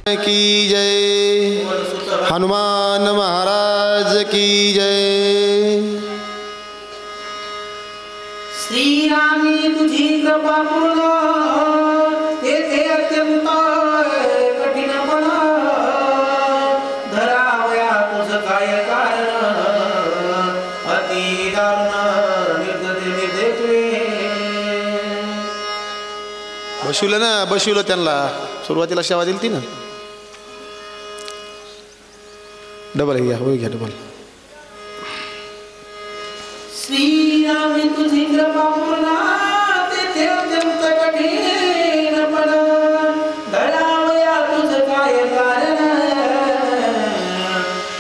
की जय, हनुमान महाराज की जय। श्रीरामी तुझी कृपा पूर्ण, तेथे अत्यंत कठीणपण, धरावया तुझ काय कारण, अति दारुण निर्दयत्वे। बसवलं ना, बसवलं त्यांना, सुरुवातीला सेवा दिली ती ना। डबल घ्या, होय घ्या डबल। श्रीरामी तुझी कृपा पूर्ण, तेथे अत्यंत कठीणपण, धरावया तुझ काय कारण,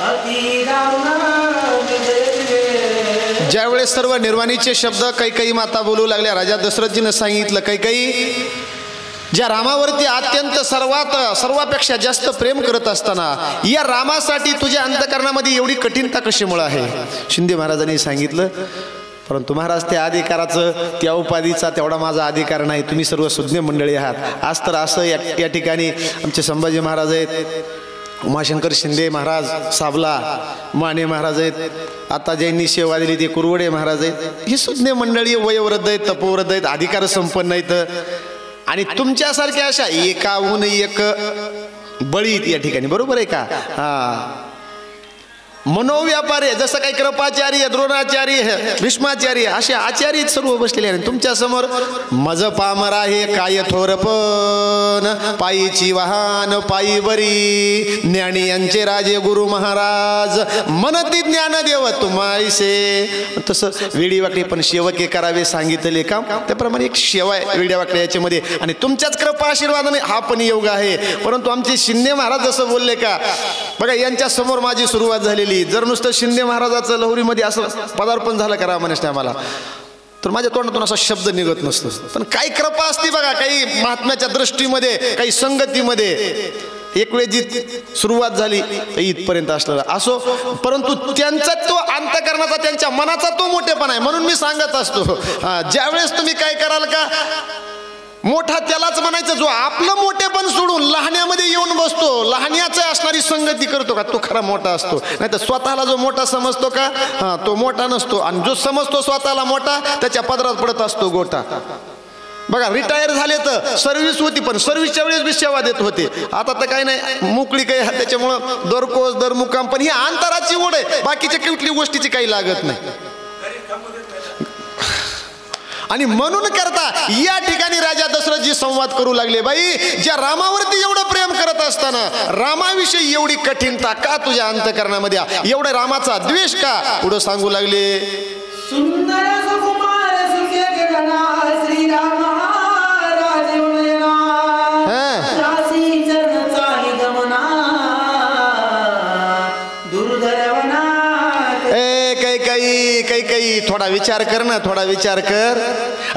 अति दारुण निर्दयत्वे। ज्यावेळेस सर्व निर्वाणीचे शब्द कैकेयी माता बोलू लागल्या, राजा दशरथजीनं सांगितलं, कैकेयी ज्या रामावरती अत्यंत सर्वापेक्षा जास्त प्रेम करत असताना या रामासाठी तुझ्या अंतःकरणामध्ये एवढी कठीणता कशामुळे आहे? शिंदे महाराजांनी सांगितलं, परंतु महाराज त्या अधिकाराचं, त्या उपाधीचा तेवढा माझा अधिकार नाही, तुम्ही सर्व सुज्ञ मंडळी आहात। आज तर असं या ठिकाणी आमचे संभाजी महाराज आहेत, उमाशंकर शिंदे महाराज साबला, माने महाराज आहेत, आता ज्यांनी सेवा दिली ते कुरवडे महाराज आहेत, ही सुज्ञ मंडळी वयोवृद्ध आहेत, तपोवृद्ध आहेत, अधिकार संपन्न आहेत, आणि तुमच्यासारख्या अशा एकाहून एक बळीत या ठिकाणी, बरोबर आहे का? हा, मनोव्यापारी जसं काही कृपाचार्य, द्रोणाचार्य, भीष्माचार्य असे आचार्य सर्व बसलेले आहेत तुमच्या समोर। मज पामर आहे काय थोरपण, पायीची वाहन पायी बरी, ज्ञानी यांचे राजे गुरु महाराज, मनती ज्ञानदेव तुम्हाईसे। तसं वेडी वाकडे पण सेवके करावे सांगितले काम, त्याप्रमाणे एक सेवा आहे वेड्या वाकड्या याच्यामध्ये, आणि तुमच्याच कृपा आशीर्वादाने हा पण योग आहे। परंतु आमचे शिंदे महाराज जसं बोलले का, बघा यांच्या समोर माझी सुरुवात झालेली, जर नुसतं शिंदे महाराजाचं लहरीमध्ये असं पदार्पण झालं करा म्हणे आम्हाला, तर माझ्या तोंडातून असा शब्द निघत नसतो। पण काही कृपा असते बघा, काही महात्म्याच्या दृष्टीमध्ये, काही संगतीमध्ये, एक वेळ जी सुरुवात झाली इथपर्यंत असलेला असो, परंतु त्यांचा तो अंतःकरणाचा, त्यांच्या मनाचा तो मोठेपणा आहे। म्हणून मी सांगत असतो, ज्यावेळेस तुम्ही काय कराल का, मोठा त्यालाच म्हणायचं जो आपलं मोठेपण सोडून लहान्यामध्ये येऊन बसतो, लहान्याचं असणारी संगती करतो का, तो खरा मोठा असतो। नाही तर स्वतःला जो मोठा समजतो का, तो मोठा नसतो, आणि जो समजतो स्वतःला मोठा त्याच्या पदरात पडत असतो गोटा। बघा रिटायर झाले तर सर्व्हिस होती, पण सर्व्हिसच्या वेळेस बी सेवा देत होते, आता तर काही नाही, मोकळी काही, त्याच्यामुळं दरकोस दर मुक्काम, पण ही अंतराची ओढ आहे, बाकीच्या कुठली गोष्टीची काही लागत नाही। आणि म्हणून करता या ठिकाणी राजा दशरथजी संवाद करू लागले, बाई ज्या रामावरती एवढं प्रेम करत असताना रामाविषयी एवढी कठीणता का तुझ्या अंतःकरणामध्ये, एवढा रामाचा द्वेष का? पुढे सांगू लागले, सुंदर सुकुमार सुखे गणा, श्रीराम राजवयना, रासी चरण चाही गमना, दुर्धरवना। कैकेयी थोडा विचार कर ना, थोडा विचार कर।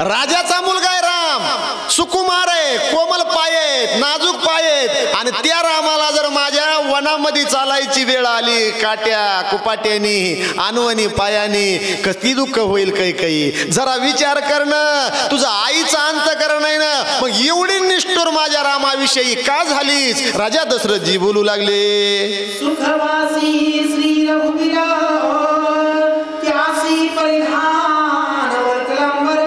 राजाचा मुलगा आहे राम, सुकुमार आहे, कोमल पाय आहेत, नाजूक पाय आहेत, आणि त्या रामाला जर माझ्या वनामध्ये चालायची वेळ आली, काट्या कुपाट्यानी अनवणी पायानी, किती दुःख होईल कैकेयी। जरा विचार कर ना, तुझा आईचा अंतःकरण आहे ना, मग एवढी निष्ठुर माझ्या रामाविषयी का झालीस? राजा दशरथजी बोलू लागले, सुखवासी श्री रघुवीरा, त्यासी परिधान वरकलांबर,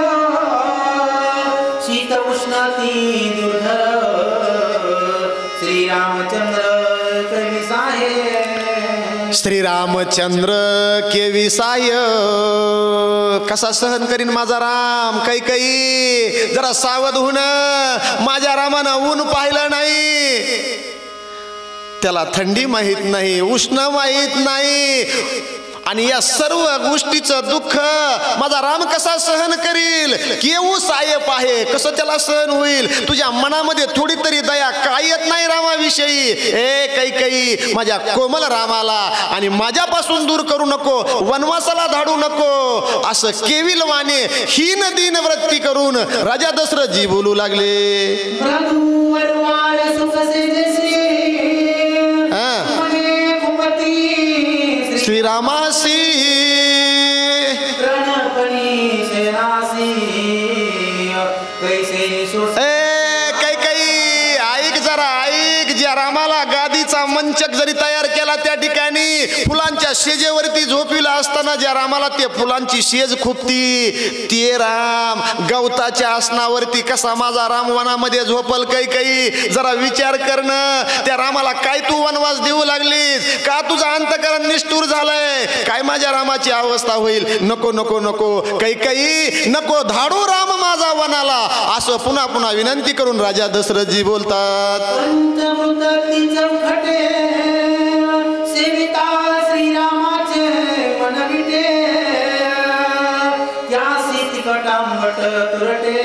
शीत उष्णती दुर्धर, श्रीरामचंद्र केविसाये। श्रीरामचंद्र केविसाय, कसा सहन करीन माझा राम? कैकेयी जरा सावध होऊन, माझ्या रामानं ऊन पाहिलं नाही, त्याला थंडी माहित नाही, उष्ण माहित नाही, आणि या सर्व गोष्टीचं दुःख माझा राम कसा सहन करील? केवू साहेब आहे, कसं त्याला सहन होईल? तुझ्या मनामध्ये थोडी तरी दया का येत नाही रामाविषयी? ए कैकेयी, माझ्या कोमल रामाला आणि माझ्यापासून दूर करू नको, वनवासाला धाडू नको, असं केविलवाने हीन दीन वृत्ती करून राजा दशरथजी बोलू लागले, श्रीरामासी कैकेयी ऐक जरा ऐक, ज्या रामाला मंचक जरी तयार केला त्या ठिकाणी फुलांच्या शेजेवरती झोपिला असताना ज्या रामाला ते फुलांची शेज खुपती ते राम गवताच्या आसनावरती कसा माझा राम वनामध्ये झोपल काही जरा विचार करणं. त्या रामाला काय तू वनवास देऊ लागलीस का? तुझं अंतकरण निष्ठुर झालंय काय? माझ्या रामाची अवस्था होईल. नको नको नको काही नको धाडू राम माझा वनाला, असं पुन्हा पुन्हा विनंती करून राजा दशरथजी बोलतात. पंचमृती चौखटे सेविता श्रीरामाचे मनविटे त्यासी तिकटांबट तुरटे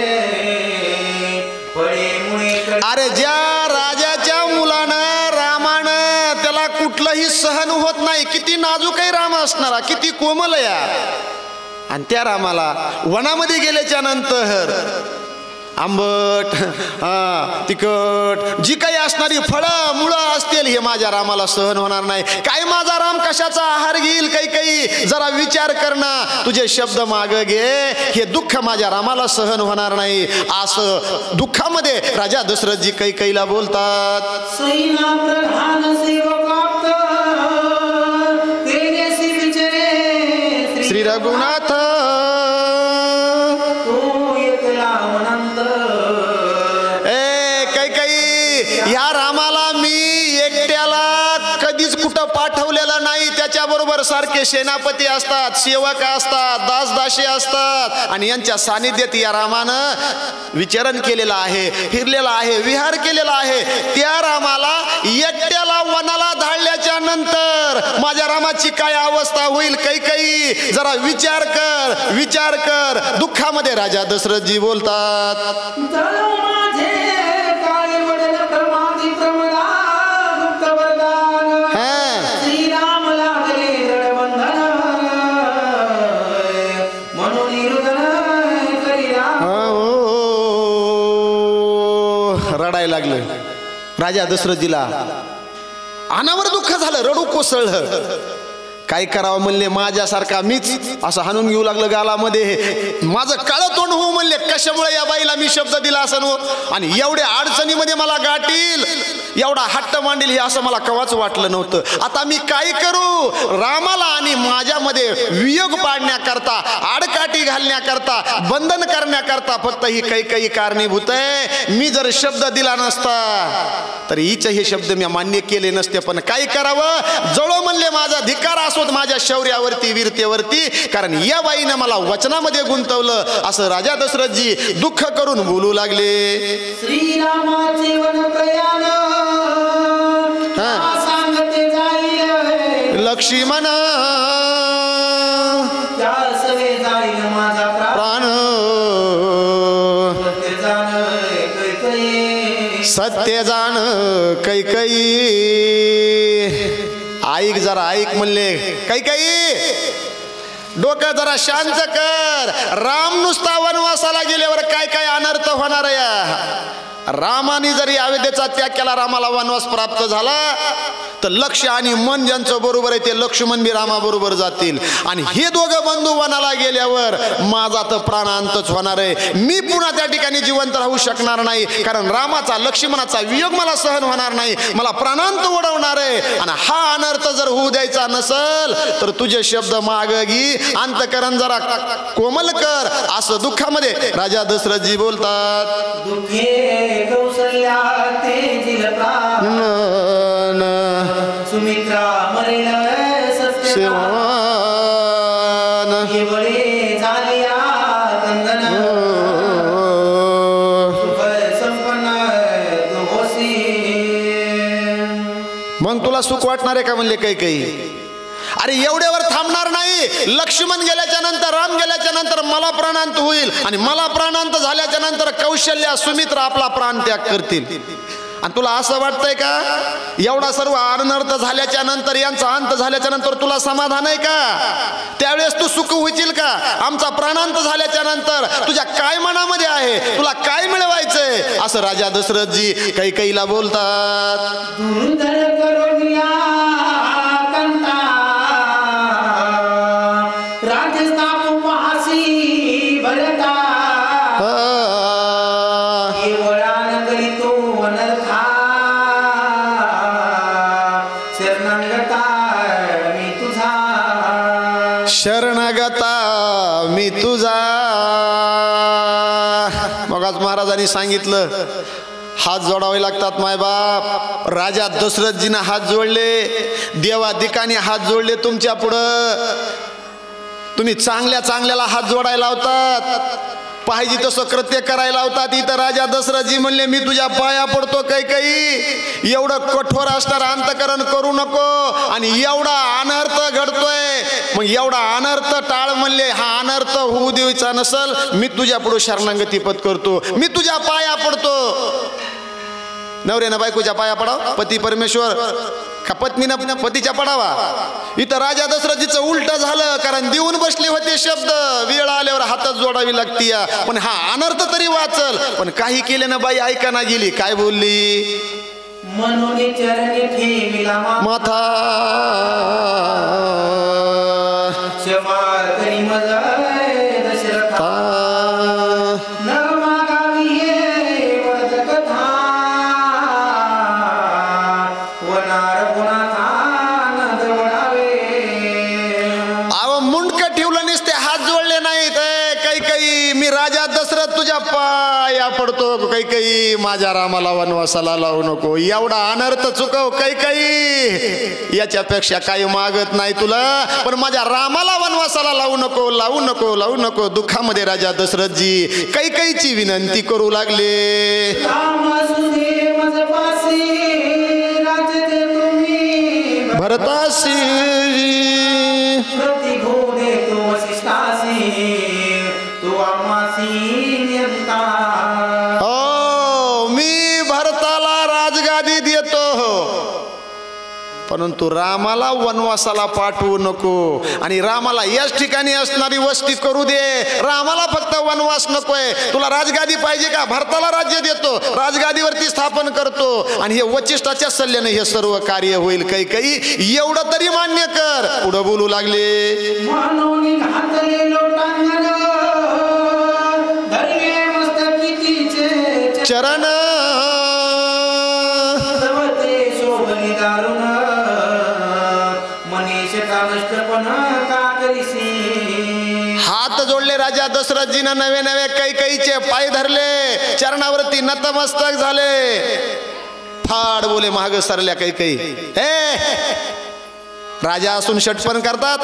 फळे मुळे. अरे ज्या राजाच्या मुलानं रामानं त्याला कुठलंही सहन होत नाही, किती नाजूकही राम असणारा, किती कोमल या, आणि त्या रामाला वनामध्ये गेल्याच्या नंतर आंबट तिखट जी काही असणारी फळं मुळं असतील हे माझ्या रामाला सहन होणार नाही. काय माझा राम कशाचा आहार घेईल? काही जरा विचार करणं. तुझे शब्द माग घे, हे दुःख माझ्या रामाला सहन होणार नाही. असं दुःखामध्ये राजा दशरथजी कैकेयीला बोलतात. सैना प्रधान सेवकाप्त तेजसी विचरे श्री रघुनाथ ह्या रामाला मी एकट्याला कधीच कुठं पाठवलेलं नाही. त्याच्याबरोबर सारखे सेनापती असतात, सेवक असतात, दासदासी असतात, आणि यांच्या सानिध्यात या रामानं विचरण केलेलं आहे, फिरलेला आहे, विहार केलेला आहे. त्या रामाला एकट्याला वनाला धाडल्याच्या नंतर माझ्या रामाची काय अवस्था होईल? काही जरा विचार कर. दुःखामध्ये राजा दशरथजी बोलतात. रडायला लागलं राजा दशरथजीला. अनावर दुःख झालं, रडू कोसळलं. काय करावं म्हणले, माझ्यासारखा मीच असं हाणून घेऊ लागलं गालामध्ये. माझं काळं तोंड होऊ म्हणले, कशामुळे या बाईला मी शब्द दिला असं नो, आणि एवढ्या अडचणीमध्ये मला गाठील, एवढा हट्ट मांडील हे असं मला कवाच वाटलं नव्हतं. आता मी काय करू? रामाला आणि माझ्यामध्ये वियोग पाडण्याकरता, आडकाठी घालण्याकरता, बंधन करण्याकरता फक्त ही काही कारणीभूत आहे. मी जर शब्द दिला नसता तर हिचे हे शब्द मी मान्य केले नसते. पण काय करावं? जळो म्हणले माझा धिक्कार असो माझ्या शौर्यावरती, वीरतेवरती, कारण या बाईने मला वचनामध्ये गुंतवलं. असं राजा दशरथजी दुःख करून बोलू लागले. श्रीरामाचे वन प्रयाण सांगते जाईल लक्ष्मण सवे जाईल माझा प्राण, सत्य जाण कैकेयी. ऐक जरा ऐक म्हणले कैकेयी, डोकं जरा शांत कर. राम नुसता वनवासाला गेल्यावर काय अनर्थ होणार आहे? रामाने जरी अयोध्येचा त्याग केला, रामाला वनवास प्राप्त झाला, तर लक्ष आणि मन ज्यांचं बरोबर आहे ते लक्ष्मण बी रामाबरोबर जातील. आणि हे दोघं बंधू वनाला गेल्यावर माझा तर प्राणांतच होणार आहे. मी पुन्हा त्या ठिकाणी जिवंत राहू शकणार नाही, कारण रामाचा, लक्ष्मणाचा वियोग मला सहन होणार नाही. मला प्राणांत ओढवणार आहे. आणि हा अनर्थ जर होऊ द्यायचा नसल तर तुझे शब्द माग घे, अंतकरण जरा कोमल कर. असं दुःखामध्ये राजा दशरथजी बोलतात. दुःखे कौसल्या तेजील प्राण, सुमित्रा मरेल सत्यवान, केवळे झालिया कंदन, सुख संपन्न तू होसी. मग तुला सुख वाटणार आहे का म्हणले काही? अरे एवढ्यावर थांबणार नाही. लक्ष्मण गेल्याच्या नंतर, राम गेल्याच्या नंतर मला प्राणांत होईल, आणि मला प्राणांत झाल्याच्या नंतर कौशल्या, सुमित्रा आपला प्राण त्याग करतील. आणि तुला असं वाटतंय का एवढा सर्व अनर्थ झाल्याच्या नंतर, यांचा अंत झाल्याच्या नंतर तुला समाधान आहे का? त्यावेळेस तू सुख होशील का? आमचा प्राणांत झाल्याच्या नंतर तुझ्या काय मनामध्ये आहे? तुला काय मिळवायचंय? असं राजा दशरथजी कैकेयीला बोलतात. शरणगता मी तुझा. मग आज महाराजांनी सांगितलं हात जोडावे लागतात मायबाप. राजा दशरथजीनं हात जोडले, देवादिकाने हात जोडले तुमच्या पुढं. तुम्ही चांगल्या चांगल्याला हात जोडायला लावतात, पाहिजे तसं कृत्य करायला लावतात. इथं राजा दशरथजी म्हणले मी तुझ्या पाया पडतो कैकेयी, एवढं कठोर असणार अंतकरण करू नको. आणि एवढा अनर्थ घडतोय, मग एवढा अनर्थ टाळ म्हणले. हा अनर्थ होऊ द्यायचा नसल, मी तुझ्या पुढे शरणागती पत्करतो, मी तुझ्या पाया पडतो. नवऱ्यानं बायकोच्या पाया पडाव, पती परमेश्वर, का पत्नीनं पतीच्या पडावा. इथं राजा दशरथजीचं उलट झालं, कारण देऊन बसले होते शब्द, वेळ आल्यावर हातात जोडावी लागती. पण हा अनर्थ तरी वाचल, पण काही केलं ना बाई ऐकाना गेली. काय बोलली? म्हणून चरणी ठेविला माथा क्षमा करी मज दशरथा. न मागावी हे व्रत कथा, वनार गुणाचा न जवळावे. अहो मुंडकं ठेवलं नसते, हात जोडले नाहीत. काही मी राजा दशरथ तुझ्या पाया पडतो, काही माझ्या रामाला वनवासाला लावू नको. एवढा अनर्थ चुकव काही, याच्यापेक्षा काही मागत नाही तुला, पण माझ्या रामाला वनवासाला लावू नको, लावू नको, लावू नको. दुःखामध्ये राजा दशरथजी कैकेयीची विनंती करू लागले. राम सुदे मज पासी, राज्य दे तुम्ही भरतासी प्रतिभू दे तू वसिष्ठासी, तू आम्हासी नियंता. मी भरताला राजगादी देतो, परंतु रामाला वनवासाला पाठवू नको. आणि रामाला याच ठिकाणी असणारी वस्ती करू दे. रामाला फक्त वनवास नकोय. तुला राजगादी पाहिजे का? भरताला राज्य देतो, राजगादीवरती स्थापन करतो. आणि हे वचिष्ठाच्या सल्ल्याने हे सर्व कार्य होईल. कैकेयी एवढं तरी मान्य कर. पुढे बोलू लागले. म्हणून घातले लोटांगण, धरले मस्तकीचे चरण सर्वते शोभली दारुण, मनीष का नष्टपण का करीसी. हात जोडले राजा दशरथजीनं, नवे नवे कैकेयीचे पाय धरले, चरणावरती नतमस्तक झाले. फाड बोले महाग सरल्या कैकेयी. राजा असून षटपण करतात,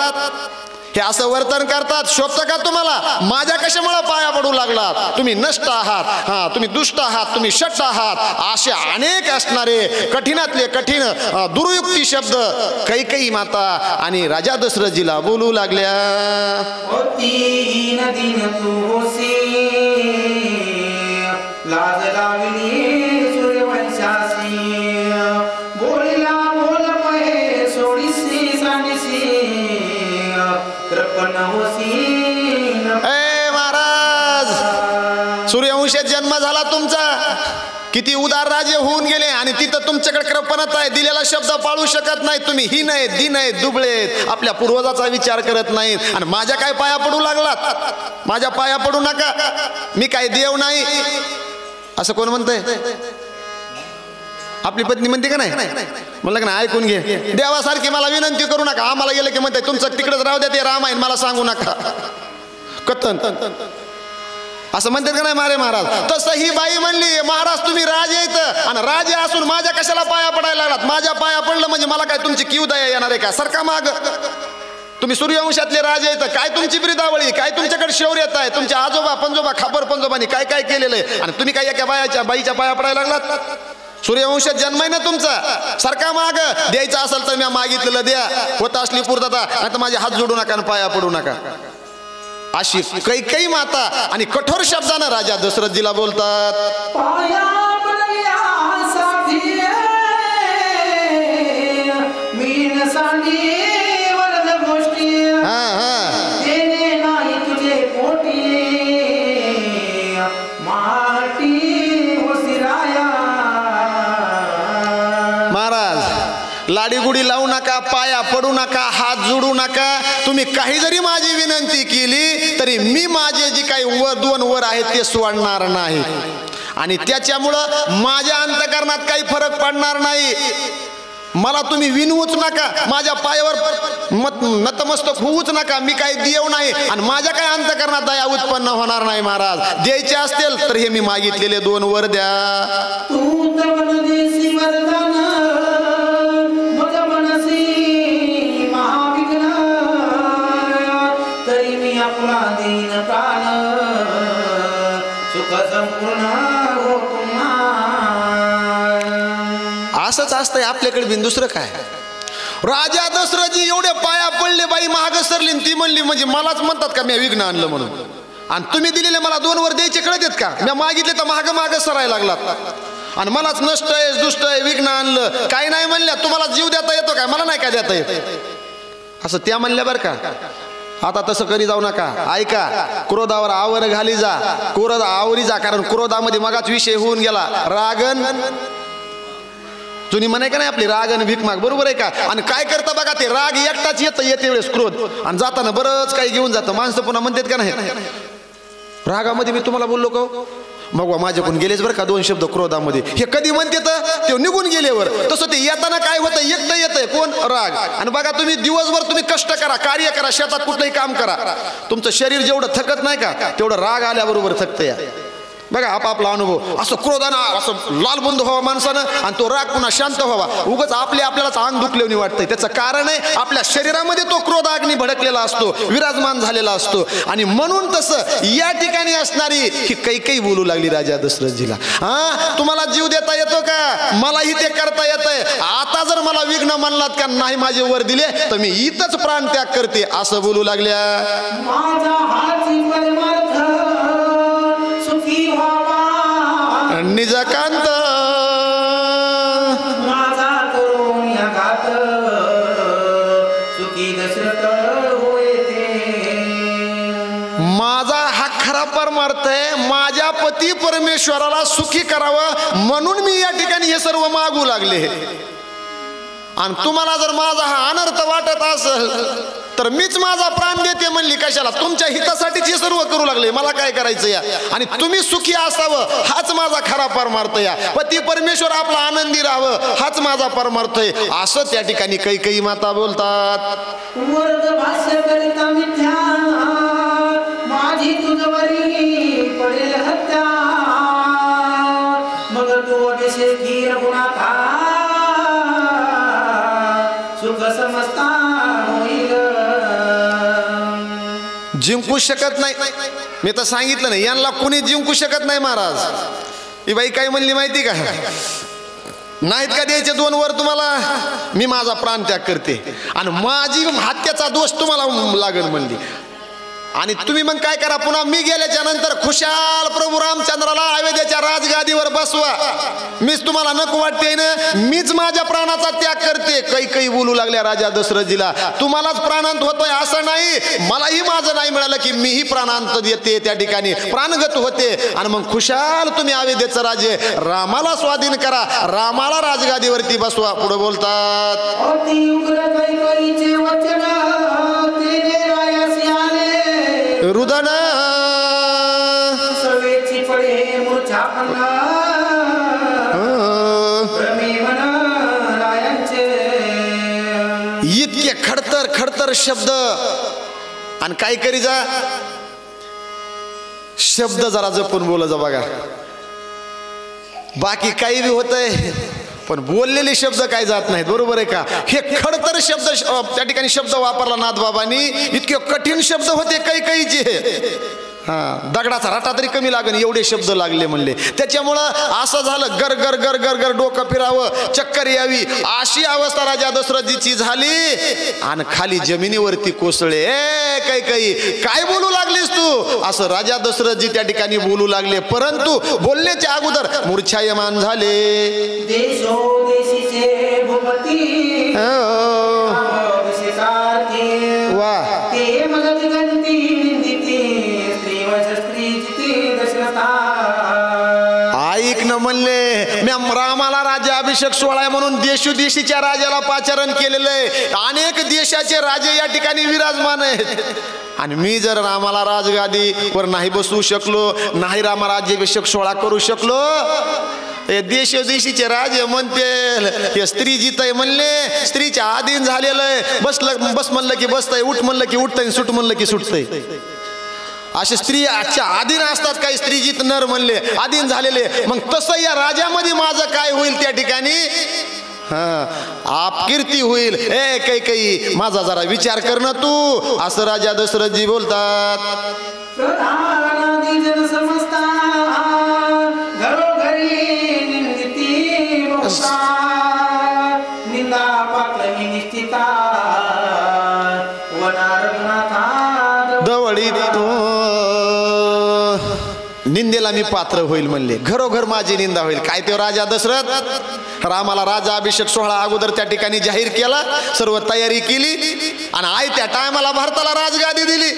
हे असं वर्तन करतात. शोभतं का तुम्हाला? माझ्या कशामुळे पाया पडू लागलात? तुम्ही नष्ट आहात, हा तुम्ही दुष्ट आहात, तुम्ही षट आहात. असे अनेक असणारे कठीणातले कठीण दुर्युक्ती शब्द कैकेयी माता आणि राजा दशरथजीला बोलू लागल्या. होती नदीन तू होसी, लाज लावली सूर्यवंशासी. बोलिला बोल पहे सोडीसी सांडिसी, कृपण होसी. महाराज, सूर्यवंशात जन्म झाला तुमचा, किती उदार राजे होऊन गेले, आणि तिथं तुमच्याकडे कृपणता आहे. दिलेला शब्द पाळू शकत नाही तुम्ही. ही नाही, दिन आहे, दुबळे, आपल्या पूर्वजाचा विचार करत नाहीत. आणि माझ्या काय पाया पडू लागलात? माझ्या पाया पडू नका, मी काय देव नाही असं कोण म्हणतंय? आपली पत्नी म्हणते का नाही? म्हणलं का नाही, ऐकून घे. देवासारखी मला विनंती करू नका. आम्हाला गेलं की म्हणताय तुमचं तिकडेच राहू द्या, ते रामायण मला सांगू नका. कथन असं म्हणतात का नाही मारे महाराज? तसं ही बाई म्हणली, महाराज तुम्ही राजे आहेत, आणि राजे असून माझ्या कशाला पाया पडायला लागलात? माझ्या पाया पडलं म्हणजे मला काय तुमची किव दया येणार आहे का? सरका माग. तुम्ही सूर्यवंशातले राजे आहेत, काय तुमची ब्रिदावळी, काय तुमच्याकडे शौर्यता आहे? तुमच्या आजोबा पंजोबा खापर पंजोबांनी काय काय केलेलं आहे, आणि तुम्ही काय एका बाईच्या पाया पडायला लागलात? सूर्यवंशात जन्म आहे ना तुमचा, सरका माग. द्यायचं असेल तर मी मागितलेलं द्या, होत असली पूर्तता, नाही तर माझे हात जोडू नका आणि पाया पडू नका. अशी कैकेयी माता आणि कठोर शब्दानं राजा दशरथजीला बोलतात. पाया पडल्यासाठी मीन सांडी वरद गोष्टी, देणे नाही तुझे पोटी, माटी वसिराया. महाराज, लाडीगुडी लावू नका, पाया पडू नका, हात जोडू नका. तुम्ही काही जरी माझी विनंती केली तरी मी माझे जी काही दोन वर आहेत ते सोडणार नाही, आणि त्याच्यामुळं माझ्या अंतकरणात काही फरक पडणार नाही. मला तुम्ही विनवूच नका, माझ्या पायावर नतमस्तक होऊच नका, मी काही देव नाही आणि माझ्या काय अंतःकरणात दया उत्पन्न होणार नाही. महाराज द्यायचे असतील तर हे मी मागितलेले 2 वर द्या. तू तर देसी वरदान मज मनसी महाविघ्न, तरी मी आपला देईन प्राण, सुख संपूर्ण हो तुम्हा. असंच असतंय आपल्याकडे बिन दुसरं काय. राजा दशरथजी एवढे पाया पडले, बाई महाग सरली ती म्हणली म्हणजे मलाच म्हणतात का मी विघ्न आणलं म्हणून, आणि तुम्ही दिलेले मला 2 वर द्यायचे कळत का, मी मागितले तर महाग महाग सरायला लागलात आणि मलाच नष्ट आहे दुष्ट आहे विघ्न आणलं. काही नाही म्हणल्या, तुम्हाला जीव देता येतो काय, मला नाही काय देता येत असं त्या म्हणल्या बरं का. आता तसं करी जाऊ नका, ऐका, क्रोधावर आवर घाली जा, क्रोध आवरी जा, कारण क्रोधामध्ये मगाच विषय होऊन गेला रागन. जुनी म्हणे का नाही आपली रागन भीक माग, बरोबर आहे का. आणि काय करता बघा, ते राग एकटाच येते वेळेस क्रोध, आणि जाताना बरंच काही घेऊन जातं. माणसं पुन्हा म्हणतात का नाही, रागामध्ये मी तुम्हाला बोललो का मग माझ्याकडून गेलेच बरं का 2 शब्द क्रोधामध्ये, हे कधी म्हणते तर ते निघून गेल्यावर. तसं ते येताना काय होतं, एकटं येतंय कोण, राग. आणि बघा तुम्ही दिवसभर तुम्ही कष्ट करा, कार्य करा, शेतात कुठलंही काम करा, तुमचं शरीर जेवढं थकत नाही का तेवढं राग आल्याबरोबर थकतं या. बघा आपापला अनुभव, असं क्रोधानं असं लालबुंद व्हावा माणसानं आणि तो राग पुन्हा शांत व्हावा. उगाच आपल्यालाच अंग दुखल्याने वाटतंय, त्याचं कारण आहे आपल्या शरीरामध्ये तो क्रोध अग्नी भडकलेला असतो, विराजमान झालेला असतो. आणि म्हणून तसं या ठिकाणी असणारी ही काही बोलू लागली राजा दशरथजीला, हा तुम्हाला जीव देता येतो का, मलाही ते करता येतंय, आता जर मला विघ्न म्हणलात का नाही माझे वर दिले तर मी इथंच प्राण त्याग करते, असं बोलू लागल्या. माझा हाती परमार्थ सुखी व्हावा, निजकांत माझा करून या घात, सुखी दशरथ होय ते. माझा हा खरा परमार्थ आहे, माझ्या पती परमेश्वराला सुखी करावं म्हणून मी या ठिकाणी हे सर्व मागू लागले. आणि तुम्हाला जर माझा हा अनर्थ वाटत असेल तर मीच माझा प्राण देते म्हणली, कशाला, तुमच्या हितासाठीच हे सर्व करू लागले, मला काय करायचं या. आणि तुम्ही सुखी असावं हाच माझा खरा परमार्थ या, पती परमेश्वर आपला आनंदी राहावं हाच माझा परमार्थ आहे, असं त्या ठिकाणी काही माता बोलतात. वर्ग भाष्य करिता मिथ्या, माझी तुझवरी पडेल हत्या, मग तू अभिषेक घी रघुनाथा, सुख समजता होईल. जिंकू शकत नाही, मी तर सांगितलं नाही यांना कुणी जिंकू शकत नाही. महाराज ही बाई काय म्हणली माहिती का, नाहीत का द्यायचे 2 वर तुम्हाला, मी माझा प्राण त्याग करते आणि माझी हत्याचा दोष तुम्हाला लागेल म्हणली. आणि तुम्ही मग काय करा, पुन्हा मी गेल्याच्या नंतर खुशाल प्रभू रामचंद्राला अयोध्येच्या राजगादीवर बसवा, मीच तुम्हाला नको वाटते ना, मीच माझ्या प्राणाचा त्याग करते. काही बोलू लागल्या राजा दशरथजीला, तुम्हालाच प्राणांत होतोय असं नाही, मलाही माझं नाही मिळालं की मीही प्राणांत देते, त्या ठिकाणी प्राणगत होते. आणि मग खुशाल तुम्ही अयोध्येचं राज्य रामाला स्वाधीन करा, रामाला राजगादीवरती बसवा. पुढे बोलतात, अति उग्र कैकईचे वचन तेने रायासी आले, रुदन सर्वेची पडे मूर्छा पडला, भ्रमेवन रायांचे. इतके खडतर शब्द. आणि काय करी जा, शब्द जरा जपून बोला जा बघा, बाकी काही बी होतंय पण बोललेले शब्द काय जात नाहीत, बरोबर आहे का. हे खडतर शब्द त्या ठिकाणी शब्द वापरला नाथबाबांनी, इतके कठीण शब्द होते काहीचे, हा दगडाचा राटा तरी कमी लागेल एवढे शब्द लागले म्हणले. त्याच्यामुळं असं झालं, गर गर गर गर गर डोकं फिरावं, चक्कर यावी अशी अवस्था राजा दशरथजीची झाली. आणि खाली जमिनीवरती कोसळे. काही काय बोलू लागलीस तू, असं राजा दशरथजी त्या ठिकाणी बोलू लागले. परंतु बोलण्याच्या अगोदर मूर्छायमान झाले. देशो देशीचे भूपती वा ते मदत गंती निंदिती, स्त्री दशरथा. ऐक न म्हणले, मी रामाला राज्याभिषेक सोहळा आहे म्हणून देशोदेशीच्या राजाला पाचारण केलेलं आहे. अनेक देशाचे राजे या ठिकाणी विराजमान आहेत. आणि मी जर रामाला राजगादीवर नाही बसवू शकलो, नाही रामा राज्याभिषेक सोहळा करू शकलो, हे देशोदेशीचे राजे म्हणते हे स्त्री जितय म्हणले, स्त्रीच्या आधीन झालेलं आहे, बस म्हणलं की बसतंय, उठ म्हणलं की उठतंय, सुट म्हणलं की सुटतंय. असे स्त्री आजच्या आधीन असतात, काही स्त्रीजित नर म्हणले आधीन झालेले. मग तसं या राजामध्ये माझं काय होईल त्या ठिकाणी? अपकीर्ती होईल. ए काही माझा जरा विचार कर ना तू, असं राजा दशरथजी बोलतात. प्रधानादी जन समजता घरोघरी निंदिती बहुता, निंदा पातळी निश्चिता वनारनाथा दवडी तू निंदेला मी पात्र होईल म्हणले, घरोघर माझी निंदा होईल. काय ते राजा दशरथ रामाला राजा अभिषेक सोहळा अगोदर त्या ठिकाणी जाहीर केला, सर्व तयारी केली आणि आई त्या टायमाला भारताला राजगादी दिली.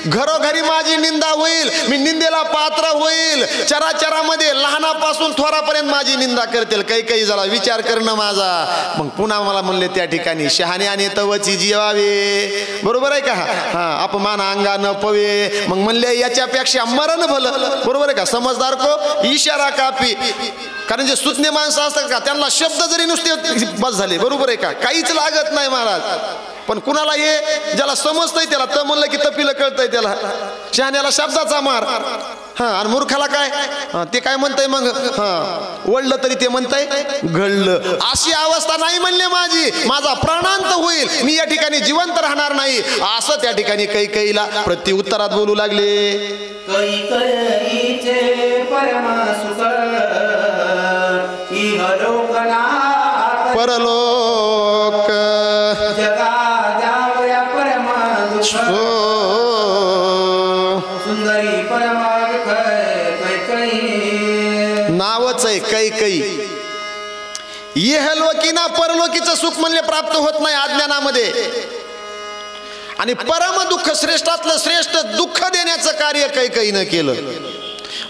घरोघरी माझी निंदा होईल, मी निंदेला पात्र होईल, चराचरामध्ये लहानापासून थोरापर्यंत माझी निंदा करतील. काही जरा विचार करणं माझा. मग पुन्हा मला म्हणले त्या ठिकाणी शहाणे आणि तवची जीवावे, बरोबर आहे का? अपमान अंगा न पवे. मग म्हणले याच्यापेक्षा मरण भलं, बरोबर आहे का? समजदार को इशारा कापी. कारण जे सुज्ञ माणसं असतात का त्यांना शब्द जरी नुसते बस झाले, बरोबर आहे का? काहीच लागत नाही महाराज. पण कुणाला हे ज्याला समजतंय त्याला तर म्हणलं की तपीला कळतंय त्याला, शहाण्याला शब्दाचा मार. आणि मूर्खाला काय ते काय म्हणताय मग, वळलं तरी ते म्हणताय घडलं. अशी अवस्था नाही म्हणले माझी, माझा प्राणांत होईल, मी या ठिकाणी जिवंत राहणार नाही, असं त्या ठिकाणी कैकेयीला प्रत्युत्तरात बोलू लागले. कैकेयीचे परम सुख इहलोकनाथ परलोक जगा जावया परम दुःख सुंदरी परम कैकेयी. नावच आहे कैकेयी. इहलोकी ना परलोकीचं सुख म्हणले प्राप्त होत नाही अज्ञानामध्ये. आणि परम दुःख श्रेष्ठातलं श्रेष्ठ दुःख देण्याचं कार्य कैकेयीनं केलं.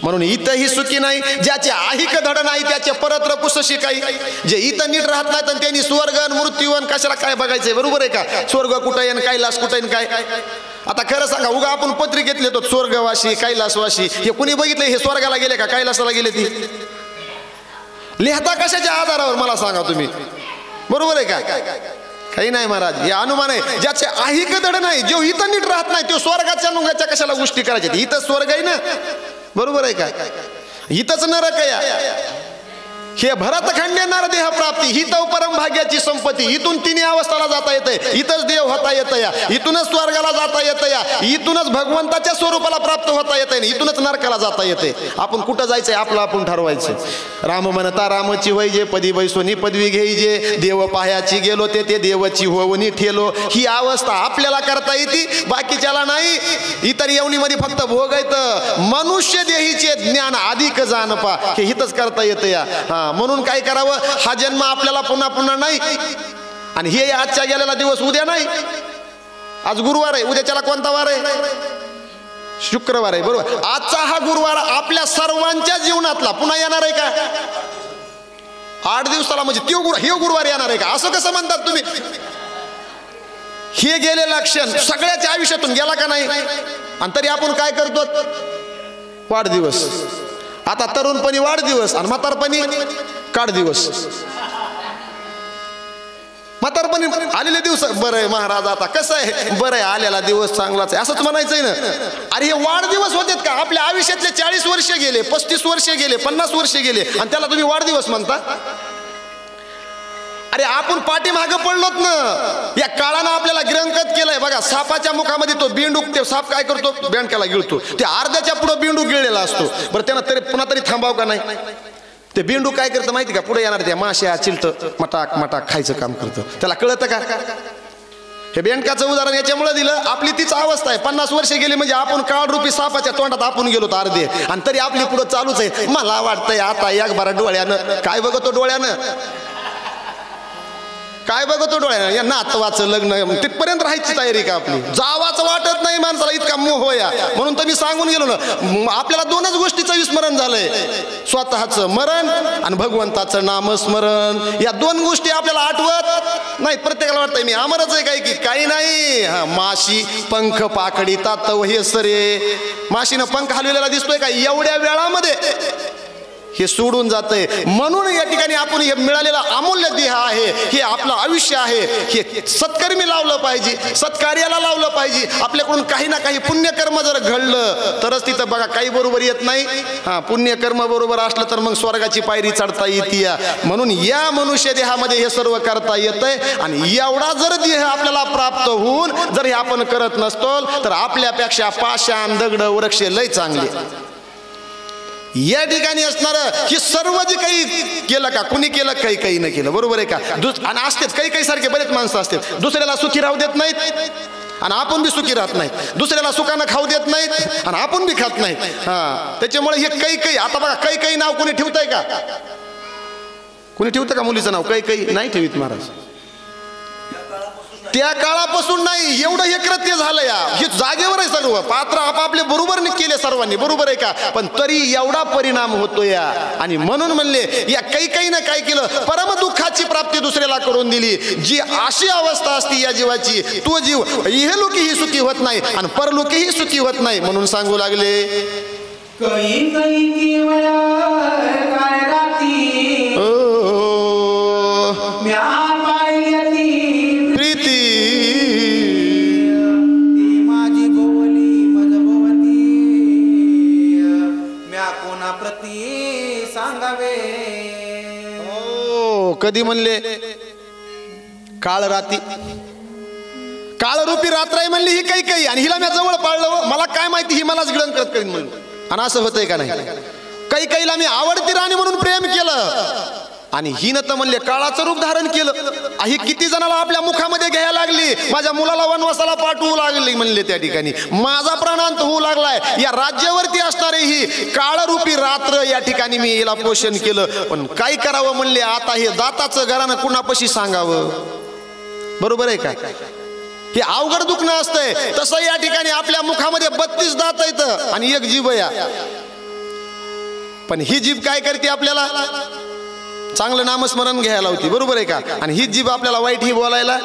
म्हणून इथंही सुखी नाही, ज्याचे आहिक धड नाही त्याचे परत्र कुसशी काही. जे इथं नीट राहत नाही तर त्यांनी स्वर्गन मृत्यूवन कशाला काय बघायचंय, बरोबर आहे का? स्वर्ग कुठं येईन, कैलास कुठं येईन, काय? आता खरं सांगा, उगा आपण पत्रिकेत लिहितो स्वर्गवासी कैलासवासी, हे कुणी बघितलं? हे स्वर्गाला गेले का कैलासाला गेले? ती लिहता कशाच्या आधारावर मला सांगा तुम्ही, बरोबर आहे का? काही नाही महाराज, हे अनुमान आहे. ज्याचे आहिक धड नाही, जो इथं नीट राहत नाही तो स्वर्गाच्या नुंगाच्या कशाला गोष्टी करायच्या? इथं स्वर्ग आहे ना, बरोबर आहे का? इथंच नरक आहे. हे भरतखंडे नरदेह प्राप्ती ही तो परम भाग्याची संपत्ती. इथून तिन्ही अवस्थाला जाता येते, इथंच देव होता येतं या, इथूनच स्वर्गाला जाता येतं या, इथूनच भगवंताच्या स्वरूपाला प्राप्त होता येते, इथूनच नरकाला जाता येते. आपण कुठं जायचंय आपलं आपण ठरवायचं. राम म्हणता रामची वय जे पदी बैसोनी पदवी घेईजे, देव पायाची गेलो ते देवची होवनी ठेलो. ही अवस्था आपल्याला करता येते, बाकीच्याला नाही. इतर येवणीमध्ये फक्त भोग येतं. मनुष्य देहीचे ज्ञान अधिक जाणपा हे हितच करता येतं या. म्हणून काय करावं, हा जन्म आपल्याला पुन्हा पुन्हा नाही. आणि हे आजच्या गेलेला दिवस उद्या नाही. आज गुरुवार आहे, उद्याच्याला कोणता वार आहे? शुक्रवार आहे, बरोबर. आजचा हा गुरुवार आपल्या सर्वांच्या जीवनातला पुन्हा येणार आहे का? 8 दिवसाला म्हणजे हे गुरुवार येणार आहे का? असं कसं म्हणतात तुम्ही? हे गेलेलं क्षण सगळ्याच्या आयुष्यातून गेला का नाही? आणि तरी आपण काय करतो? वाढदिवस. आता तरुणपणी वाढदिवस आणि म्हातारपणी काढदिवस. म्हातारपणी आलेले दिवस बरं आहे महाराज, आता कसं आहे बरं आहे, आलेला दिवस चांगलाच आहे असंच म्हणायचंय ना. अरे हे वाढदिवस होतेत का? आपल्या आयुष्यातले 40 वर्ष गेले, 35 वर्ष गेले, 50 वर्ष गेले आणि त्याला तुम्ही वाढदिवस म्हणता? अरे आपण पाठीमागं पडलोत ना. या काळानं आपल्याला गिरंकत केलंय. बघा, सापाच्या मुखामध्ये तो बिंडूक, ते साप काय करतो? बेंडक्याला गिळतो. ते अर्ध्याच्या पुढे बिंडूक गिळलेला असतो. बरं त्यानं तरी पुन्हा तरी थांबाव का नाही? ते बिंडूक काय करतं माहिती का? पुढे येणार त्या माश्या चिलतं मटाक मटाक खायचं काम करतं. त्याला कळतं का? हे बेंडकाचं उदाहरण याच्यामुळे दिलं. आपली तीच अवस्था आहे. 50 वर्ष गेली म्हणजे आपण काळरूपी सापाच्या तोंडात आपण गेलो अर्धे, आणि तरी आपली पुढे चालूच आहे. मला वाटतंय आता एक बारा डोळ्यानं. काय बघतो डोळ्यानं? काय बघतो डोळ्यानं? या नातवाचं लग्न, तिथपर्यंत राहायची तयारी का आपली? जावाचं वाटत नाही माणसाला इतका मोह या, म्हणून तर मी सांगून गेलो ना, आपल्याला दोनच गोष्टीचं विस्मरण झालंय, स्वतःचं मरण आणि भगवंताचं नामस्मरण. या दोन गोष्टी आपल्याला आठवत नाही. प्रत्येकाला वाटतंय मी अमरच आहे काय की काही नाही. हा, माशी पंख पाखडी तातव हे सरे, माशीनं पंख हलवलेला दिसतोय का एवढ्या वेळामध्ये, हे सोडून जातंय. म्हणून या ठिकाणी आपण हे मिळालेला अमूल्य देह आहे, हे आपलं आयुष्य आहे, हे सत्कर्मी लावलं पाहिजे, सत्कार्याला लावलं पाहिजे. आपल्याकडून काही ना काही पुण्यकर्म जर घडलं तरच तिथं बघा काही बरोबर येत नाही. हा, पुण्यकर्म बरोबर असलं तर मग स्वर्गाची पायरी चढता येते. म्हणून या मनुष्य देहामध्ये हे सर्व करता येतंय. आणि एवढा जर देह आपल्याला प्राप्त होऊन जर हे आपण करत नसतो तर आपल्यापेक्षा पाषाण दगड वृक्ष लय चांगले. या ठिकाणी असणार हे सर्व जे काही केलं का कुणी केलं, काही काही न केलं, बरोबर आहे का. आणि असतेच काही काही सारखे बरेच माणसं असतात, दुसऱ्याला सुखी राहू देत नाहीत आणि आपण बी सुखी राहत नाहीत, दुसऱ्याला सुखानं खाऊ देत नाहीत आणि आपण बी खात नाहीत. हा, त्याच्यामुळे हे काही काही, आता बघा काही काही नाव कोणी ठेवतंय का, कोणी ठेवतं का मुलीचं नाव, काही काही नाही ठेवीत महाराज. त्या काळापासून नाही, एवढं हे कृत्य झालं या, हे जागेवर आहे सर्व पात्र आपापले बरोबर केले सर्वांनी, बरोबर आहे का. पण तरी एवढा परिणाम होतो या. आणि म्हणून म्हणले या काही काही ना काय केलं, परम दुःखाची प्राप्ती दुसऱ्याला करून दिली. जी अशी अवस्था असती या जीवाची, तो जीव इहलोकीही सुखी होत नाही आणि परलोकीही सुखी होत नाही. म्हणून सांगू लागले काही काही केवळ काय राती म्या पाहिली प्रीती, ती माझी भोवली मज भवती, म्या कोणा प्रती सांगावे. हो, कधी म्हणले काळ राती, काळरूपी रात्र आहे म्हणली ही काही काही, आणि हिला मी जवळ पाळलं, मला काय माहिती ही मलाच गिळण करत करीन म्हणून. आणि असं होतंय का नाही. काही काहीला मी आवडती राणी म्हणून प्रेम केलं आणि हिनं तर म्हणले काळाचं रूप धारण केलं. ही किती जणाला आपल्या मुखामध्ये घ्यायला लागली, माझ्या मुलाला वनवासाला पाठवू लागली म्हणले. त्या ठिकाणी माझा प्राणांत होऊ लागलाय. या राज्यावरती असणारे ही काळरूपी रात्र या ठिकाणी मी हिला पोषण केलं. पण काय करावं म्हणले, आता हे दाताचं घरानं कुणापाशी सांगावं, बरोबर आहे का. हे अवघड दुखणं असतंय. तसं या ठिकाणी आपल्या मुखामध्ये 32 दात आहेत आणि एक जीभ या. पण ही जीभ काय करते, आपल्याला चांगलं नामस्मरण घ्यायला लावती, बरोबर आहे का. आणि ही जीभ आपल्याला वाईट ही बोलायला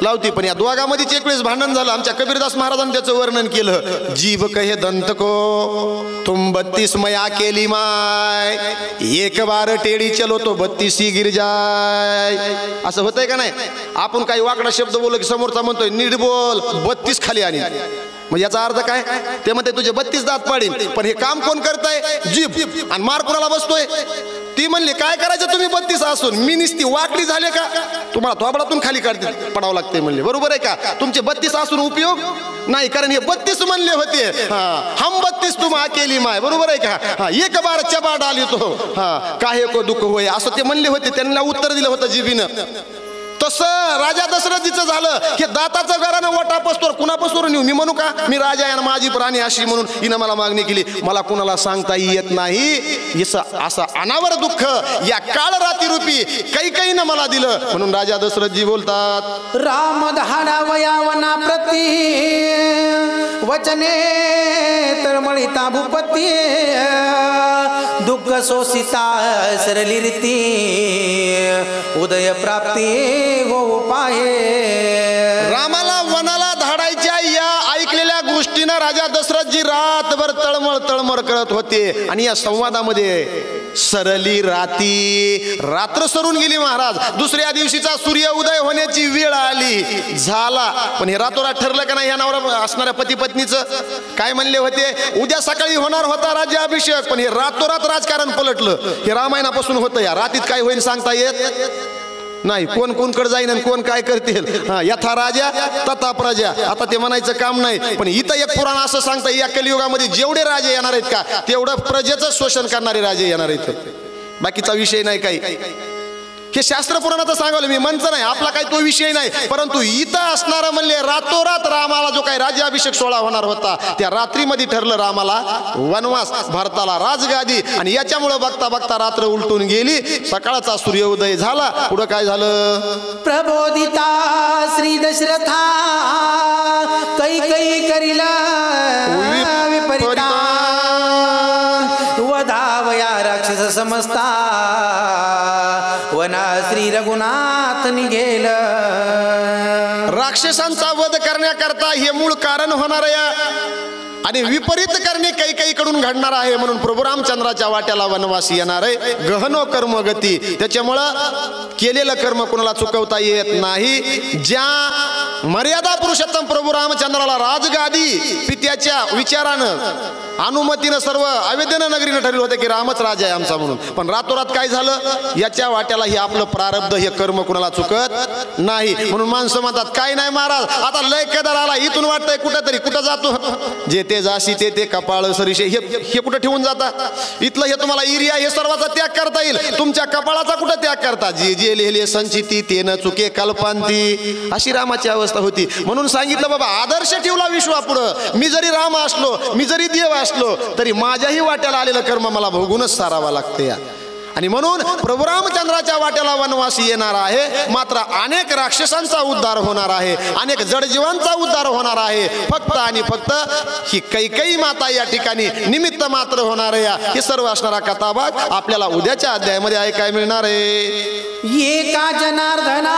लावती. पण या दोघांमध्येच एक वेळेस भांडण झालं. आमच्या कबीरदास महाराजांनी त्याचं वर्णन केलं. जीभ कहे दंत को तुम 32 मया केली माय, एक बार टेढ़ी चलो तो 32 गिर जाय. असं होतंय का नाही. आपण काही वाकडा शब्द बोललो की समोरचा म्हणतोय नीट बोल, 32 खाली आणि मग याचा अर्थ काय, ते म्हणते तुझे 32 दात पाडीन. पण हे काम कोण करताय, जीभ. आणि मार कोणाला बसतोय, ती म्हणली काय करायचं तुम्ही 32 असून, मी निस्ती वाकडी झाले का, तुम्हाला थोबडातून खाली काढते पडावं लागते म्हणले, बरोबर आहे का. तुमचे 32 असून उपयोग नाही, कारण हे 32 म्हणले होते. हम 32 तुम अकेली माय, बरोबर आहे का. एक बार चबा डाली तो काहे को दुःख होय, असं ते म्हणले होते. त्यांना उत्तर दिलं होतं जीबीनं. तसं राजा दशरथीचं झालं की दाताचं घरानं वटा पसतोर कुणापासून नेऊ, मी म्हणू का मी राजा आहे माझी प्राणी अशी म्हणून हिनं मला मागणी केली, मला कुणाला सांगता येत नाही. असं अनावर दुःख या काळ राती रूपी काही काही न मला दिलं. म्हणून राजा दशरथजी बोलतात, राम धाडावया वना प्रती वचने तळमळीता भूपती, दुःख सोसिता सरली रीती, उदय प्राप्ती हो पाये. रामाला वनाला धाडायच्या या ऐकलेल्या गोष्टीनं राजा दशरथजी रातभर तळमळ तळमळ करत होते. आणि या संवादामध्ये सरली राती, रात्र सरून गेली महाराज. दुसऱ्या दिवशीचा सूर्य उदय होण्याची वेळ आली, झाला. पण हे रातोरात ठरलं का नाही या नवरा असणाऱ्या पती पत्नीचं. काय म्हणले होते, उद्या सकाळी होणार होता राज्याभिषेक, पण हे रातोरात राजकारण पलटलं. हे रामायणापासून होतं. या रातीत काय होईल सांगता येत नाही. कोण कोणकडे जाईन आणि कोण काय करतील. यथा राजा तथा प्रजा, आता ते म्हणायचं काम नाही. पण इथं एक पुराण असं सांगता, या कलियुगामध्ये जेवढे राजे येणार आहेत का तेवढं प्रजेचं शोषण करणारे राजे येणार आहेत. बाकीचा विषय नाही काही. हे शास्त्र पुराणाचं सांगावलं मी, म्हणचं नाही आपला काही तो विषय नाही. परंतु इथं असणारं म्हणले रातोरात रामाला जो काही राज्याभिषेक सोहळा होणार होता त्या रात्रीमध्ये ठरलं रामाला वनवास, भारताला राजगादी. आणि याच्यामुळे बघता बघता रात्र उलटून गेली, सकाळचा सूर्योदय झाला. पुढं काय झालं, प्रबोधिता श्री दशरथा कैकई करीला विपरीता वधावया राक्षस समजता वना श्री रघुनाथ निघेल. राक्षसांचा वध करण्याकरता हे मूळ कारण होणार आहे आणि विपरीत करणे काही कडून घडणार आहे. म्हणून प्रभू रामचंद्राच्या वाट्याला वनवास येणार आहे. गहनो कर्म गती. त्याच्यामुळं केलेलं कर्म कुणाला चुकवता येत नाही. ज्या मर्यादा पुरुषोत्तम प्रभू रामचंद्राला राजगादी पित्याच्या विचारानं अनुमतीनं सर्व अवेदन नगरीनं ठरलं होतं की रामच राजा आहे आमचा म्हणून. पण रातोरात काय झालं, याच्या वाट्याला हे आपलं प्रारब्ध, हे कर्म कुणाला चुकत नाही. म्हणून माणसं म्हणतात काय नाही महाराज आता लय केदार आला, इथून वाटतंय कुठंतरी कुठं जातो. जे ते जाशी ते कपाळ सरीशे हे कुठं ठेवून जाता. इथलं हे तुम्हाला एरिया हे सर्वाचा त्याग करता येईल, तुमच्या कपाळाचा कुठं त्याग करता. जे जे लिहिले संचिती ते न चुके कल्पांती, अशी रामाची अवस्था होती. म्हणून सांगितलं बाबा आदर्श ठेवला विश्वापुढं. मी जरी राम असलो, मी जरी देव असलो, तरी माझ्याही वाट्याला आलेलं कर्म मला भोगूनच सारावं लागते. आणि म्हणून प्रभू रामचंद्राच्या वाट्याला वनवासी येणार आहे. मात्र अनेक राक्षसांचा उद्धार होणार आहे, अनेक जडजीवांचा उद्धार होणार आहे. फक्त आणि फक्त ही कैकेयी माता या ठिकाणी निमित्त मात्र होणार आहे. हे सर्व असणारा कथाभाग आपल्याला उद्याच्या अध्यायामध्ये ऐकाय मिळणार आहे. एका जनार्दना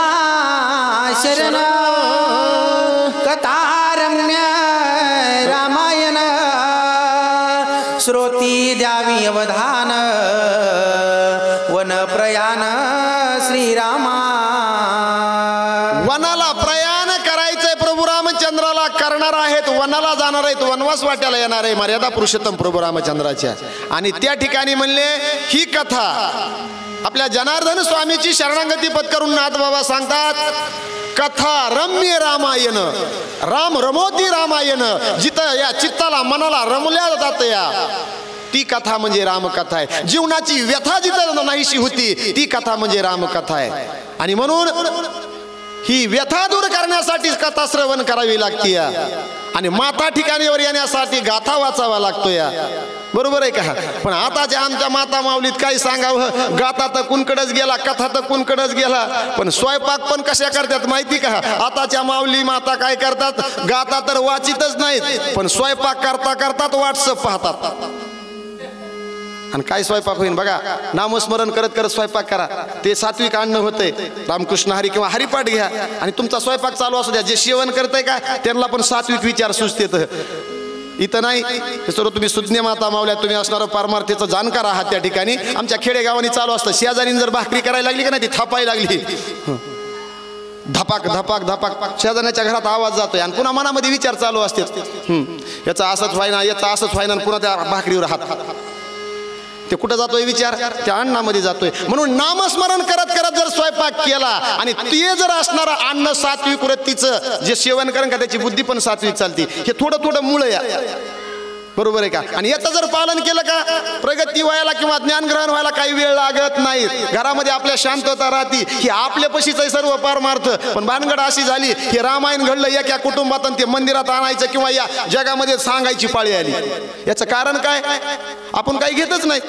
शरण कथारम्य रामायण श्रोती द्यावी अवधान वन प्रयाण श्रीरामा. वनाला प्रयाण करायचंय प्रभू रामचंद्राला, करणार आहेत, वनाला जाणार आहेत, वनवास वाट्याला येणार आहे मर्यादा पुरुषोत्तम प्रभू रामचंद्राच्या. आणि त्या ठिकाणी म्हणले ही कथा आपल्या जनार्दन स्वामीची शरणागती पत्करून नाथबाबा सांगतात. कथा रम्य रामायण, राम रमोती रामायण. जिथं या चित्ताला मनाला रमल्या जात या ती कथा म्हणजे रामकथा आहे. जीवनाची व्यथा जिथं नाहीशी होती ती कथा म्हणजे रामकथा आहे. आणि म्हणून ही व्यथा दूर करण्यासाठी कथा श्रवण करावी लागते आणि माता ठिकाणीवर येण्यासाठी गाथा वाचावा लागतो या. बरोबर आहे का. पण आताच्या आमच्या माता माऊलीत काही सांगावं, गाथा तर कुणकडेच गेला, कथा तर कुणकडेच गेला. पण स्वयंपाक पण कशा करतात माहिती का. आताच्या माऊली माता काय करतात, गाथा तर वाचितच नाहीत, पण स्वयंपाक करता करतात व्हॉट्सअप पाहतात. आणि काय स्वयंपाक होईल बघा, नामस्मरण करत करत स्वयंपाक करा, ते सात्विक अन्न होते. रामकृष्ण हरी किंवा हरिपाठ घ्या आणि तुमचा स्वयंपाक चालू असू द्या. जे सेवन करताय का त्यांना पण सात्विक विचार सुचतेत. इथं नाही, सर्व तुम्ही सुज्ञ माता मावल्या, तुम्ही असणारं पारमार्थीचं जाणकार आहात. त्या ठिकाणी आमच्या खेडेगावानी चालू असतं. शेजारीने जर भाकरी करायला लागली का नाही, ती थापायला लागली, धपाक धपाक धपाक, शेजाऱ्याच्या घरात आवाज जातोय आणि पुन्हा मनामध्ये विचार चालू असते, याचं असंच व्हायना, याचं असंच व्हायना, पुन्हा त्या भाकरीवर हात. ते कुठं जातोय विचार, त्या अन्नामध्ये जातोय. म्हणून नामस्मरण करत करत जर स्वयंपाक केला आणि ते जर असणारं अन्न सात्विक वृत्तीचं जे सेवन करण का त्याची बुद्धी पण सात्विक चालती. हे थोडं थोडं मुळ या. बरोबर आहे का. आणि याचं जर पालन केलं का प्रगती व्हायला किंवा ज्ञानग्रहण व्हायला काही वेळ लागत नाही. घरामध्ये आपल्या शांतता राहती. ही आपल्या पशीच आहे सर्व पारमार्थ. पण भानगड अशी झाली, हे रामायण घडलं एका कुटुंबात आणि ते मंदिरात आणायचं किंवा या जगामध्ये सांगायची पाळी आली. याचं कारण काय, आपण काही घेतच नाही.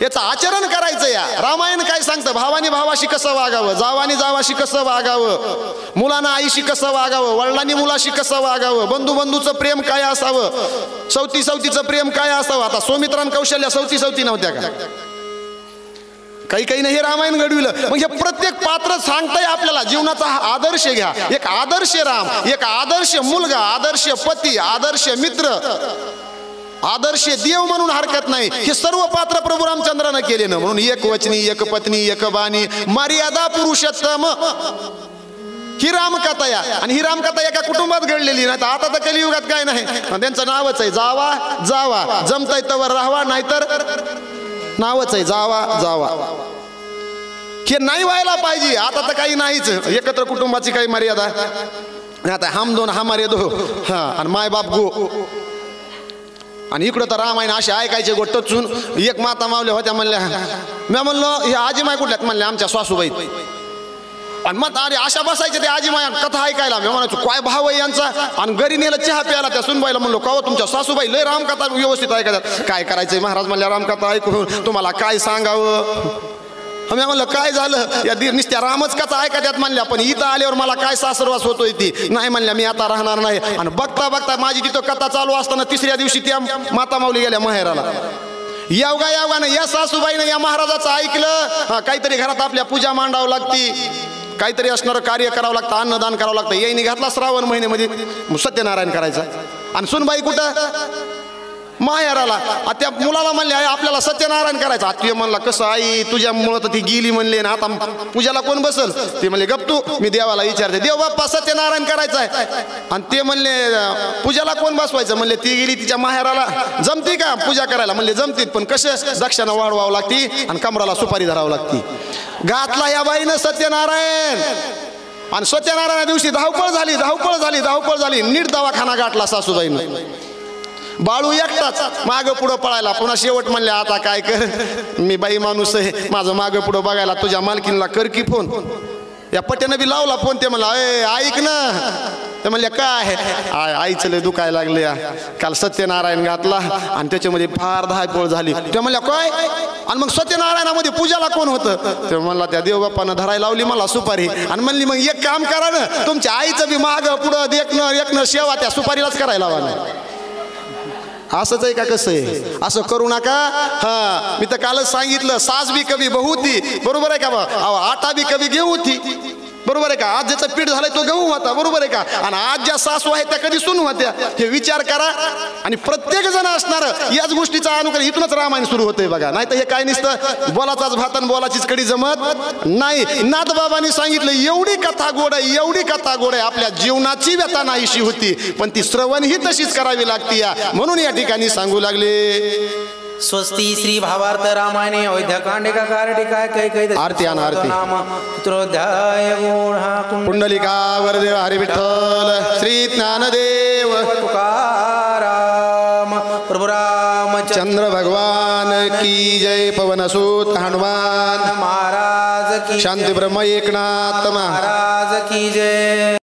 याचं आचरण करायचं. या रामायण काय सांगतं, भावानी भावाशी कसं वागावं, जावानी जावाशी कसं वागावं, मुलांना आईशी कसं वागावं, वडिलांनी मुलाशी कसं वागावं, बंधू बंधूचं प्रेम काय असावं, सवती सवतीचं प्रेम काय असावं. आता सौमित्रान कौशल्या सवती नव्हत्या का, काही नाही हे रामायण घडविलं. मग हे प्रत्येक पात्र सांगताय आपल्याला जीवनाचा हा आदर्श घ्या. एक आदर्श राम, एक आदर्श मुलगा, आदर्श पती, आदर्श मित्र, आदर्श देव म्हणून हरकत नाही. हे सर्व पात्र प्रभू रामचंद्रानं केले ना. म्हणून एक वचनी, एक पत्नी, एक बाणी, मर्यादा पुरुषोत्तम ही रामकथा या. आणि ही रामकथा एका कुटुंबात घडलेली नाही. आता तर कलियुगात काय नाही, त्यांचं नावच आहे जावा जावा, जमताय तवर राहावा, नाहीतर नावच आहे जावा जावा. हे नाही व्हायला पाहिजे. आता तर काही नाहीच. एकत्र कुटुंबाची काही मर्यादा आता हम दोन हमारे दो, हा आणि माय बाप गो. आणि इकडं तर रामायण असे ऐकायचे गोष्ट टचून. एक माता मावल्या होत्या, म्हणल्या मी म्हणलो हे आजीमाय कुठल्यात, म्हणल्या आमच्या सासूबाई. आणि मग अरे अशा बसायचे ते आजीमाया कथा ऐकायला. मी म्हणायचो काय भाव आहे यांचा. आणि घरी नेलं चहा प्यायला त्या सुनबाईला म्हणलो का तुमच्या सासूबाई लय रामकथा व्यवस्थित ऐकतात. काय करायचंय महाराज म्हणल्या रामकथा ऐकून तुम्हाला काय सांगावं. आम्ही म्हणलं काय झालं या नुसत्या रामच कथा ऐका त्यात म्हणल्या पण इथं आल्यावर मला काय सासरवास होतोय ती नाही म्हणल्या मी आता राहणार नाही आणि बघता बघता माझी तिथं कथा चालू असताना तिसऱ्या दिवशी त्या माता माऊली गेल्या माहेराला यावगानं या सासूबाईनं या महाराजाचं ऐकलं काहीतरी घरात आपल्या पूजा मांडावं लागती काहीतरी असणारं कार्य करावं लागतं अन्नदान करावं लागतं याईने घातला श्रावण महिन्यामध्ये सत्यनारायण करायचा आणि सुनबाई कुठं माहेराला त्या मुलाला म्हणले आहे आपल्याला सत्यनारायण करायचं आत्मीय म्हणला कसं आई तुझ्यामुळं तर ती गेली म्हणले ना आता पूजाला कोण बसल ते म्हणले गप तू मी देवाला विचारते देव बाप्पा सत्यनारायण करायचं आहे आणि ते म्हणले पूजाला कोण बसवायचं म्हणले ती गेली तिच्या माहेराला जमती का पूजा करायला म्हणले जमतीत पण कसं दक्षिणा वाढवावं लागती आणि कमराला सुपारी धरावं लागती घातला या बाईनं सत्यनारायण आणि सत्यनारायणा दिवशी धावपळ झाली नीट दवाखाना गाठला सासूबाईनं बाळू एकटाच मागं पुढं पळायला पुन्हा शेवट म्हणले आता काय कर मी बाई माणूस आहे माझं मागं पुढं बघायला तुझ्या मालकीनला कर की फोन या पट्यानं बी लावला फोन ते म्हणला ऐक ना ते म्हणले काय आईचं लय दुखायला लागले काल सत्यनारायण घातला आणि त्याच्यामध्ये फार धायपोळ झाली ते म्हणल्या काय आणि मग सत्यनारायणामध्ये पूजाला कोण होतं ते म्हणला त्या देवबाप्पानं धरायला लावली मला सुपारी आणि म्हणली मग एक काम करा ना तुमच्या आईचं बी मागं पुढं देखणं शेवा त्या सुपारीलाच करायला लावा असंच आहे का कसं आहे असं करू नका हा मी तर कालच सांगितलं सास भी कभी बहू थी बरोबर आहे का बा आटा भी कभी गेहूं थी बरोबर आहे का आज ज्याचं पीठ झालंय तो गहू होता बरोबर आहे का आणि आज ज्या सासू आहेत त्या कधी सून होत्या हे विचार करा आणि प्रत्येक जण असणार याच गोष्टीचा अनुकरण इथूनच रामायण सुरू होतंय बघा नाही तर हे काय नसतं बोलाचाच भात आणि बोलाचीच कडी जमत नाही नाथबाबांनी सांगितलं एवढी कथा गोड आहे आपल्या जीवनाची व्यथा नाहीशी होती पण ती श्रवण ही तशीच करावी लागती म्हणून या ठिकाणी सांगू लागले स्वस्ती श्री भावार्थ रामायणे अयोध्याकांडिका कारटिका कैकैत आरती आण आरती नाम चित्रोध्याय गुण पुंडलिका वरदेव हरी विठ्ठल श्री ज्ञानदेव तुकाराम प्रभु चंद्र भगवान की जय पवनसूत हनुमान महाराज की शांती ब्रह्म एकनाथ महाराज की जय।